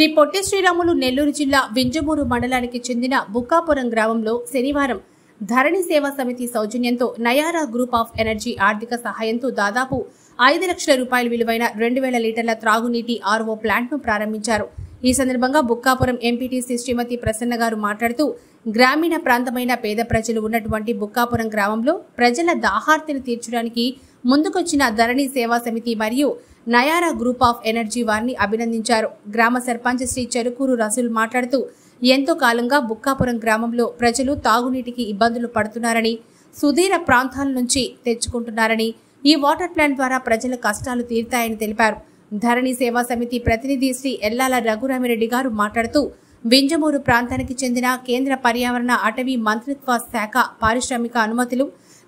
శ్రీ పొట్టి శ్రీరాములు నెల్లూరు జిల్లా వింజమూరు మండలానికి చెందిన బుక్కాపురం గ్రామంలో శనివారం ధరణి సేవా సమితి సౌజన్యంతో నయారా గ్రూప్ ఆఫ్ ఎనర్జీ ఆర్థిక సహాయంతో దాదాపు 5 లక్షల రూపాయల విలువైన 2000 లీటర్ల త్రాగునీటి ఆర్ఓ ప్లాంట్ను ప్రారంభించారు. ఈ సందర్భంగా బుక్కాపురం ఎంపీటీసీ శ్రీమతి ప్రసన్న గారు మాట్లాడుతూ గ్రామీణ ప్రాంతమైన పేద ప్రజలు ఉన్నటువంటి బుక్కాపురం గ్రామంలో ప్రజల దాహార్తిని తీర్చడానికి ముందుకొచ్చిన ధరణి సేవా సమితి మరియు నయారా గ్రూప్ ఆఫ్ ఎనర్జీ వారిని అభినందించారు. గ్రామ సర్పంచ్ శ్రీ చెరుకూరు రసూల్ మాట్లాడుతూ ఎంతో కాలంగా బుక్కాపురం గ్రామంలో ప్రజలు తాగునీటికి ఇబ్బందులు పడుతున్నారని, సుదూర ప్రాంతాల నుంచి తెచ్చుకుంటున్నారని, ఈ వాటర్ ప్లాంట్ ద్వారా ప్రజల కష్టాలు తీరుతాయని తెలిపారు. ధరణి సేవా సమితి ప్రతినిధి శ్రీ ఎల్లాల రఘురామిరెడ్డి గారు మాట్లాడుతూ వింజమూరు ప్రాంతానికి చెందిన కేంద్ర పర్యావరణ అటవీ మంత్రిత్వ శాఖ పారిశ్రామిక అనుమతులు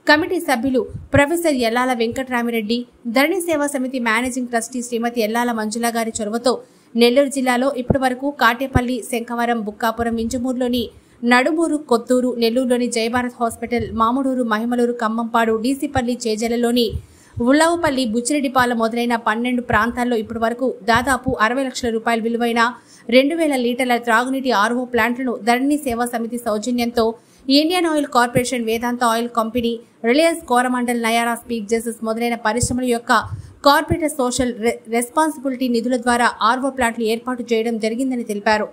కమిటీ సభ్యులు ప్రొఫెసర్ ఎల్లాల వెంకటరామిరెడ్డి, ధరణి సేవా సమితి మేనేజింగ్ ట్రస్టీ శ్రీమతి ఎల్లాల మంజుల గారి చొరవతో నెల్లూరు జిల్లాలో ఇప్పటి వరకు కాటేపల్లి, శంఖవరం, బుక్కాపురం, వింజమూరులోని నడుమూరు, కొత్తూరు, నెల్లూరులోని జయభారత్ హాస్పిటల్, మాముడూరు, మహిమలూరు, ఖమ్మంపాడు, డీసీపల్లి, చేజలలో ఉల్లవపల్లి, బుచ్చిరెడ్డిపాలెం మొదలైన 12 ప్రాంతాల్లో ఇప్పటి వరకు దాదాపు 60 లక్షల రూపాయల విలువైన 2000 లీటర్ల త్రాగునీటి ఆర్ఓ ప్లాంట్లను ధరణి సేవా సమితి సౌజన్యంతో Indian oil corporation, Vedanta oil company, Reliance Coromandel, Nayara స్పీక్ జెసెస్ మొదలైన పరిశ్రమల యొక్క కార్పొరేట్ సోషల్ రెస్పాన్సిబిలిటీ నిధుల ద్వారా ఆర్ఓ ప్లాంట్లు ఏర్పాటు చేయడం జరిగిందని తెలిపారు.